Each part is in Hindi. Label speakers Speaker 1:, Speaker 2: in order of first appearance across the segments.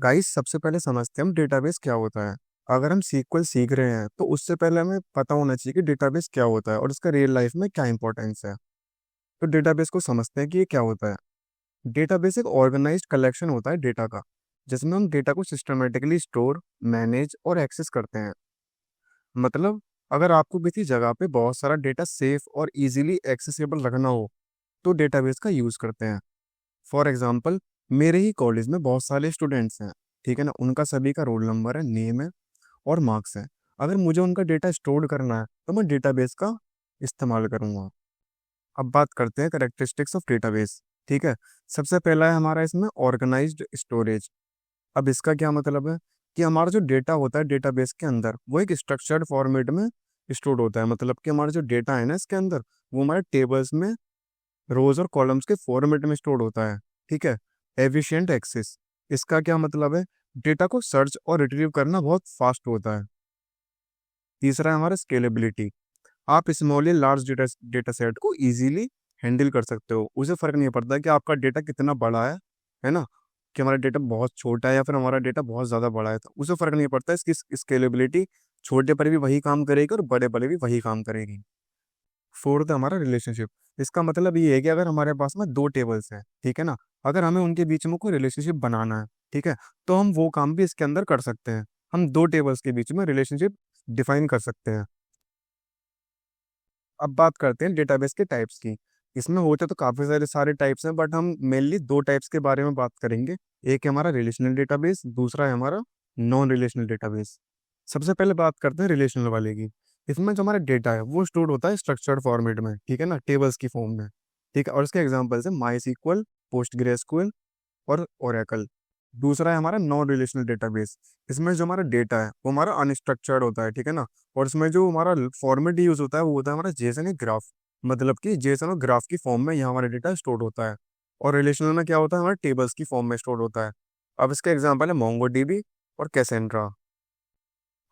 Speaker 1: गाइस सबसे पहले समझते हैं हम डेटाबेस क्या होता है। अगर हम सीक्वल सीख रहे हैं तो उससे पहले हमें पता होना चाहिए कि डेटाबेस क्या होता है और इसका रियल लाइफ में क्या इंपॉर्टेंस है। तो डेटाबेस को समझते हैं कि ये क्या होता है। डेटाबेस एक ऑर्गेनाइज्ड कलेक्शन होता है डेटा का, जिसमें हम डेटा को सिस्टमेटिकली स्टोर, मैनेज और एक्सेस करते हैं। मतलब अगर आपको किसी जगह पे बहुत सारा डेटा सेफ और इजीली एक्सेसिबल रखना हो तो डेटाबेस का यूज़ करते हैं। फॉर एग्जाम्पल, मेरे ही कॉलेज में बहुत सारे स्टूडेंट्स हैं, ठीक है ना। उनका सभी का रोल नंबर है, नेम है और मार्क्स है। अगर मुझे उनका डेटा स्टोर करना है तो मैं डेटाबेस का इस्तेमाल करूंगा। अब बात करते हैं करेक्टरिस्टिक्स ऑफ डेटाबेस। ठीक है, सबसे पहला है हमारा इसमें ऑर्गेनाइज्ड स्टोरेज। अब इसका क्या मतलब है कि हमारा जो डेटा होता है डेटाबेस के अंदर वो एक स्ट्रक्चर्ड फॉर्मेट में स्टोर होता है। मतलब कि हमारा जो डेटा है ना इसके अंदर, वो हमारे टेबल्स में रोज और कॉलम्स के फॉर्मेट में स्टोर होता है। ठीक है, एफिशिएंट एक्सेस, इसका क्या मतलब है, डेटा को सर्च और रिट्रीव करना बहुत फास्ट होता है। तीसरा है हमारा स्केलेबिलिटी। आप स्मॉल या लार्ज डेटा सेट को इजीली हैंडल कर सकते हो। उसे फर्क नहीं पड़ता कि आपका डेटा कितना बड़ा है ना, कि हमारा डेटा बहुत छोटा है या फिर हमारा डेटा बहुत ज़्यादा बड़ा है, तो उसे फर्क नहीं पड़ता। इसकी स्केलेबिलिटी छोटे पर भी वही काम करेगी और बड़े पर भी वही काम करेगी। फोर्थ है हमारा रिलेशनशिप। इसका मतलब ये है कि अगर हमारे पास में दो टेबल्स हैं, ठीक है ना, अगर हमें उनके बीच में कोई रिलेशनशिप बनाना है, ठीक है, तो हम वो काम भी इसके अंदर कर सकते हैं। हम दो टेबल्स के बीच में रिलेशनशिप डिफाइन कर सकते हैं। अब बात करते हैं डेटाबेस के टाइप्स की। इसमें होते तो काफ़ी सारे टाइप्स हैं, बट हम मेनली दो टाइप्स के बारे में बात करेंगे। एक है हमारा रिलेशनल डेटाबेस, दूसरा है हमारा नॉन रिलेशनल डेटाबेस। सबसे पहले बात करते हैं रिलेशनल वाले की। इसमें जो हमारा डेटा है वो स्टोर होता है स्ट्रक्चर्ड फॉर्मेट में, ठीक है ना, टेबल्स की फॉर्म में। ठीक है, और इसके एग्जांपल्स है माई सीक्वल, पोस्टग्रेसक्यूएल और ओरेकल। दूसरा है हमारा नॉन रिलेशनल डेटाबेस। इसमें जो हमारा डेटा है वो हमारा अनस्ट्रक्चर्ड होता है, ठीक है ना। और इसमें जो हमारा फॉर्मेट यूज होता है वो होता है हमारा जेसन या ग्राफ। मतलब कि जेसन और ग्राफ की फॉर्म में यहाँ हमारा डेटा स्टोर होता है। और रिलेशनल में क्या होता है, हमारे टेबल्स की फॉर्म में स्टोर होता है। अब इसके एग्जाम्पल है मोंगो डीबी और कैसेंड्रा।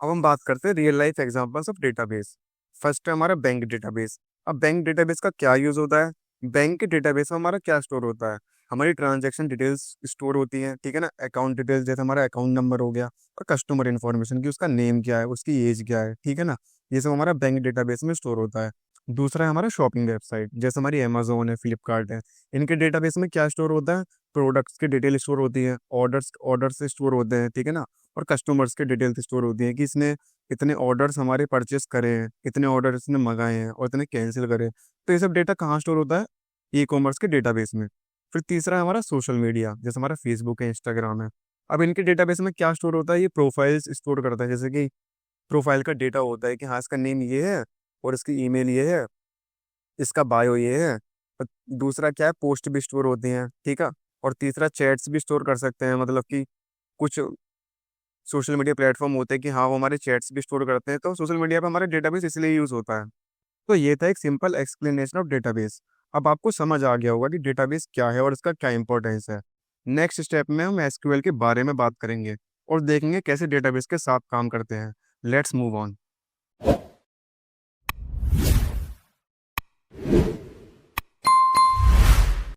Speaker 1: अब हम बात करते हैं real life examples of database. First है हमारा बैंक डेटाबेस। अब बैंक डेटाबेस का क्या यूज होता है, बैंक के डेटाबेस में हमारा क्या स्टोर होता है, हमारी ट्रांजैक्शन डिटेल्स स्टोर होती हैं, ठीक है ना। अकाउंट डिटेल्स जैसे हमारा अकाउंट नंबर हो गया, और कस्टमर इन्फॉर्मेशन की उसका नेम क्या है, उसकी एज क्या है, ठीक है ना। ये सब हमारा बैंक डेटाबेस में स्टोर होता है। दूसरा है हमारा शॉपिंग वेबसाइट, जैसे हमारी अमेजोन है, फ्लिपकार्ट है। इनके डेटाबेस में क्या स्टोर होता है, प्रोडक्ट्स की डिटेल स्टोर होती है, ऑर्डर्स स्टोर होते हैं, ठीक है ना। और कस्टमर्स के डिटेल्स स्टोर होती हैं कि इसने इतने ऑर्डर्स हमारे परचेस करे हैं, इतने ऑर्डर इसने मंगाए हैं और इतने कैंसिल करे। तो ये सब डेटा कहाँ स्टोर होता है, ई कॉमर्स के डेटाबेस में। फिर तीसरा है हमारा सोशल मीडिया, जैसे हमारा फेसबुक है, इंस्टाग्राम है। अब इनके डेटाबेस में क्या स्टोर होता है, ये प्रोफाइल्स स्टोर करता है। जैसे कि प्रोफाइल का डेटा होता है कि हाँ इसका नेम ये है और इसकी ईमेल ये है, इसका बायो ये है। और दूसरा क्या है, पोस्ट भी स्टोर होती हैं, ठीक है। और तीसरा चैट्स भी स्टोर कर सकते हैं। मतलब कि कुछ सोशल मीडिया प्लेटफॉर्म होते हैं कि हाँ वो हमारे चैट्स भी स्टोर करते हैं, तो सोशल मीडिया पे हमारे डेटाबेस इसलिए यूज होता है। तो ये था एक सिंपल एक्सप्लेनेशन ऑफ डेटाबेस। अब आपको समझ आ गया होगा कि डेटाबेस क्या है और इसका क्या इंपॉर्टेंस है। नेक्स्ट स्टेप में हम एसक्यूएल के बारे में बात करेंगे और देखेंगे कैसे डेटाबेस के साथ काम करते हैं। Let's move on.